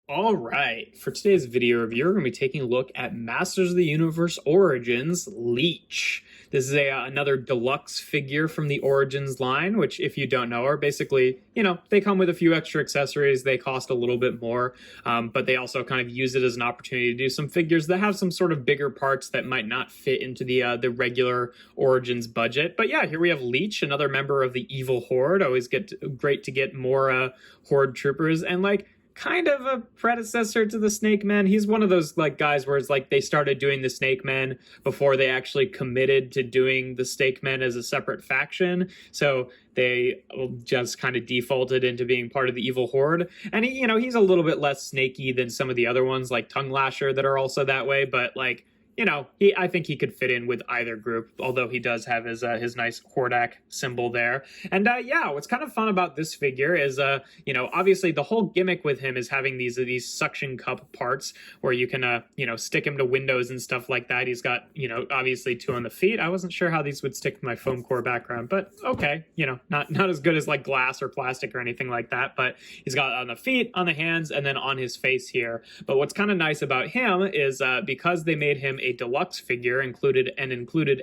All right, for today's video review, we're going to be taking a look at Masters of the Universe Origins Leech. This is another deluxe figure from the Origins line, which, if you don't know, are basically, they come with a few extra accessories. They cost a little bit more, but they also kind of use it as an opportunity to do some figures that have some sort of bigger parts that might not fit into the regular Origins budget. But yeah, here we have Leech, another member of the Evil Horde. Always great to get more Horde troopers, and kind of a predecessor to the Snake Men. He's one of those guys where it's they started doing the Snake Men before they actually committed to doing the Snake Men as a separate faction. So they just kind of defaulted into being part of the Evil Horde. And he's a little bit less snaky than some of the other ones like Tongue Lasher that are also that way, but I think he could fit in with either group, although he does have his nice Hordak symbol there. And yeah, what's kind of fun about this figure is, obviously the whole gimmick with him is having these suction cup parts where you can, stick him to windows and stuff like that. He's got, obviously two on the feet. I wasn't sure how these would stick to my foam core background, but okay, not as good as glass or plastic or anything like that. But he's got on the feet, on the hands, and then on his face here. But what's kind of nice about him is because they made him a deluxe figure included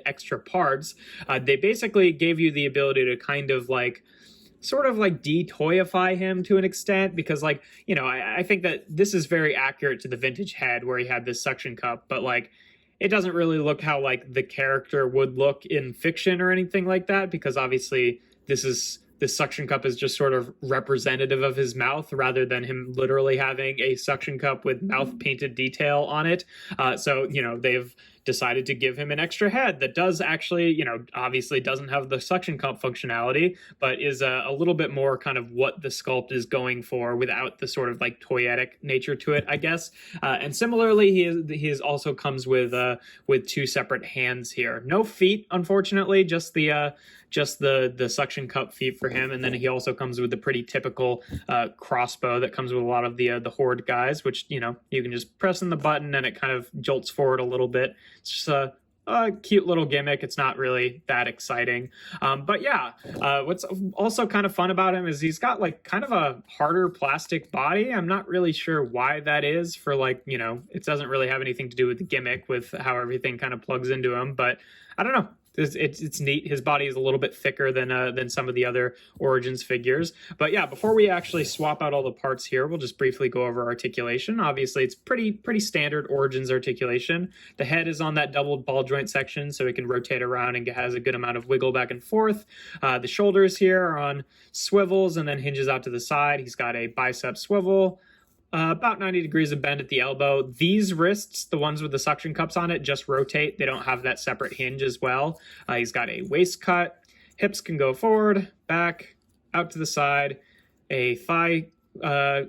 extra parts, they basically gave you the ability to kind of sort of de-toyify him to an extent, because I think that this is very accurate to the vintage head where he had this suction cup, but it doesn't really look how the character would look in fiction or anything like that, because obviously this suction cup is just sort of representative of his mouth rather than him literally having a suction cup with mouth painted detail on it. So they've decided to give him an extra head that does actually, obviously doesn't have the suction cup functionality, but is a little bit more kind of what the sculpt is going for without the sort of toyetic nature to it, I guess. And similarly, he also comes with two separate hands here. No feet, unfortunately, just the suction cup feet for him, and then he also comes with the pretty typical crossbow that comes with a lot of the Horde guys, which you can just press in the button and it kind of jolts forward a little bit. It's just a cute little gimmick. It's not really that exciting, but yeah, what's also kind of fun about him is he's got kind of a harder plastic body. I'm not really sure why that is. For it doesn't really have anything to do with the gimmick, with how everything kind of plugs into him, but I don't know. It's neat. His body is a little bit thicker than some of the other Origins figures. But yeah, before we actually swap out all the parts here, we'll just briefly go over articulation. Obviously, it's pretty standard Origins articulation. The head is on that doubled ball joint section, so it can rotate around and has a good amount of wiggle back and forth. The shoulders here are on swivels and then hinges out to the side. He's got a bicep swivel. About 90 degrees of bend at the elbow. These wrists, the ones with the suction cups on it, just rotate. They don't have that separate hinge as well. He's got a waist cut. Hips can go forward, back, out to the side. A thigh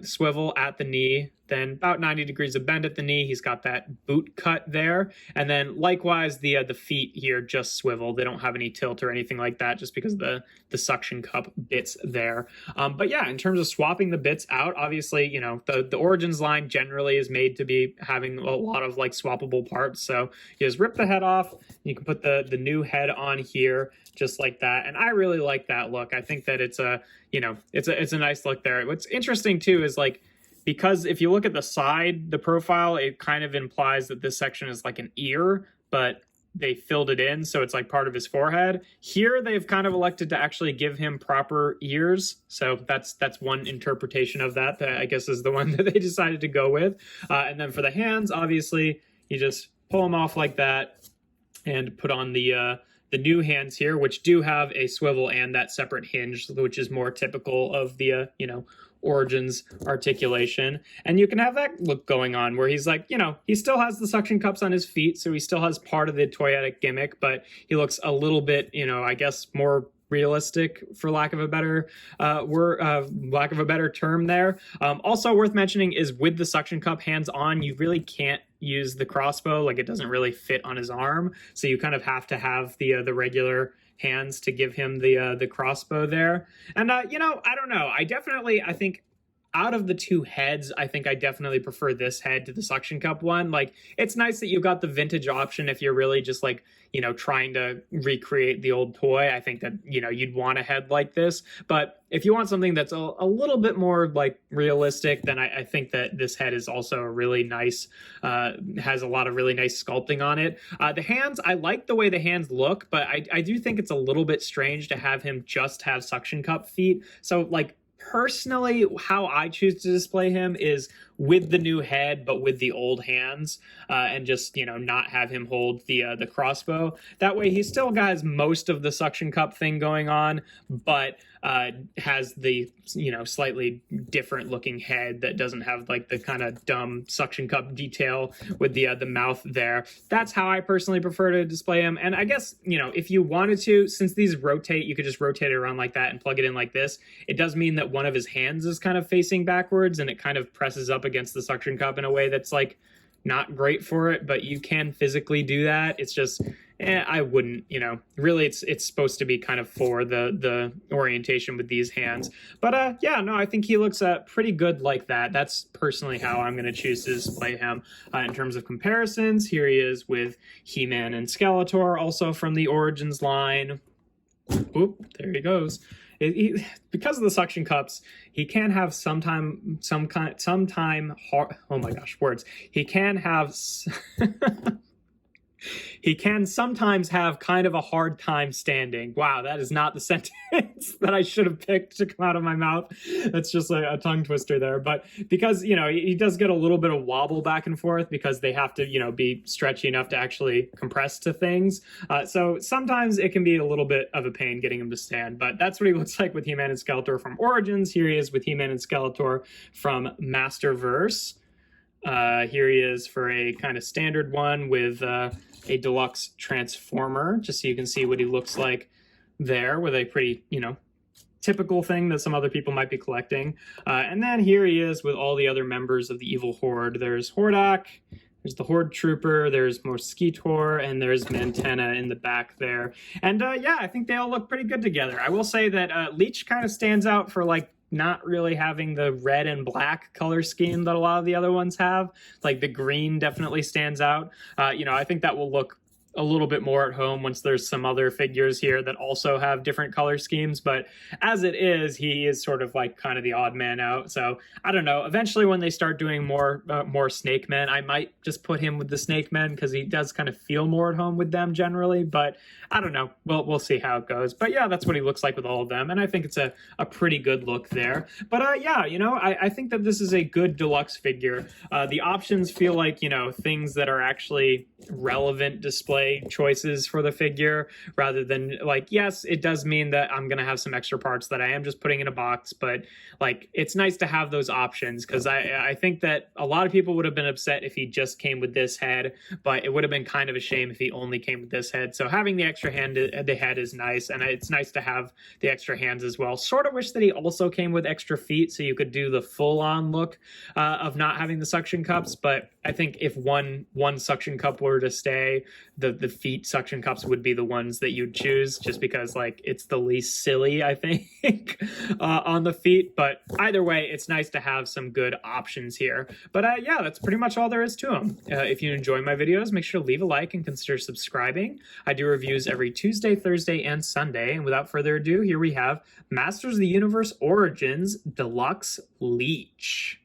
swivel at the knee. Then about 90 degrees of bend at the knee. He's got that boot cut there. And then likewise, the feet here just swivel. They don't have any tilt or anything like that, just because the suction cup bits there. But yeah, in terms of swapping the bits out, obviously, the Origins line generally is made to be having a lot of swappable parts. So you just rip the head off. You can put the new head on here just like that. And I really like that look. I think that it's a nice look there. What's interesting too is because if you look at the side, the profile, it kind of implies that this section is like an ear, but they filled it in, so it's part of his forehead. Here, they've kind of elected to actually give him proper ears, so that's one interpretation of that I guess is the one that they decided to go with. And then for the hands, obviously, you just pull them off like that and put on the new hands here, which do have a swivel and that separate hinge, which is more typical of the, Origins articulation. And you can have that look going on where he's he still has the suction cups on his feet, so he still has part of the toyetic gimmick, but he looks a little bit, I guess more realistic, for lack of a better term there. Also worth mentioning is with the suction cup hands on, you really can't use the crossbow. It doesn't really fit on his arm, so you kind of have to have the regular hands to give him the crossbow there. And I don't know, I think out of the two heads, I think I definitely prefer this head to the suction cup one. Like, it's nice that you got the vintage option if you're really just like, you know, trying to recreate the old toy. I think that, you know, you'd want a head like this. But if you want something that's a little bit more like realistic, then I think that this head is also a really nice, has a lot of really nice sculpting on it. The hands, I like the way the hands look, but I do think it's a little bit strange to have him just have suction cup feet. So like, personally, how I choose to display him is with the new head, but with the old hands, and just, you know, not have him hold the crossbow. That way, he still has most of the suction cup thing going on, but has the, you know, slightly different looking head that doesn't have like the kind of dumb suction cup detail with the mouth there. That's how I personally prefer to display him. And I guess, you know, if you wanted to, since these rotate, you could just rotate it around like that and plug it in like this. It does mean that one of his hands is kind of facing backwards, and it kind of presses up against the suction cup in a way that's like not great for it, but you can physically do that. It's just, I wouldn't, you know, really it's supposed to be kind of for the orientation with these hands. But yeah, no, I think he looks pretty good like that. That's personally how I'm going to choose to display him. In terms of comparisons, here he is with He-Man and Skeletor, also from the Origins line. Oop, there he goes. Because of the suction cups, he can have He can have he can sometimes have kind of a hard time standing. Wow, that is not the sentence that I should have picked to come out of my mouth. That's just a tongue twister there. But because, you know, he does get a little bit of wobble back and forth because they have to, you know, be stretchy enough to actually compress to things. So sometimes it can be a little bit of a pain getting him to stand. But that's what he looks like with He-Man and Skeletor from Origins. Here he is with He-Man and Skeletor from Masterverse. Here he is for a kind of standard one with a deluxe transformer, just so you can see what he looks like there with a pretty, you know, typical thing that some other people might be collecting. And then here he is with all the other members of the evil horde. There's Hordak, there's the Horde Trooper, there's Mosquitor, and there's Mantenna in the back there. And yeah, I think they all look pretty good together. I will say that Leech kind of stands out for like not really having the red and black color scheme that a lot of the other ones have. Like the green definitely stands out. You know, I think that will look a little bit more at home once there's some other figures here that also have different color schemes. But as it is, he is sort of like kind of the odd man out. So I don't know. Eventually, when they start doing more Snake Men, I might just put him with the Snake Men because he does kind of feel more at home with them generally. But I don't know. We'll see how it goes. But yeah, that's what he looks like with all of them. And I think it's a pretty good look there. But yeah, you know, I think that this is a good deluxe figure. The options feel like, you know, things that are actually relevant display choices for the figure, rather than like, yes, it does mean that I'm gonna have some extra parts that I am just putting in a box, but like, it's nice to have those options, because I think that a lot of people would have been upset if he just came with this head, but it would have been kind of a shame if he only came with this head. So having the extra the head is nice, and it's nice to have the extra hands as well. Sort of wish that he also came with extra feet so you could do the full-on look of not having the suction cups. But I think if one suction cup were to stay, the feet suction cups would be the ones that you'd choose, just because like it's the least silly, I think, on the feet. But either way, it's nice to have some good options here. But yeah, that's pretty much all there is to them. If you enjoy my videos, make sure to leave a like and consider subscribing. I do reviews every Tuesday, Thursday, and Sunday. And without further ado, here we have Masters of the Universe Origins Deluxe Leech.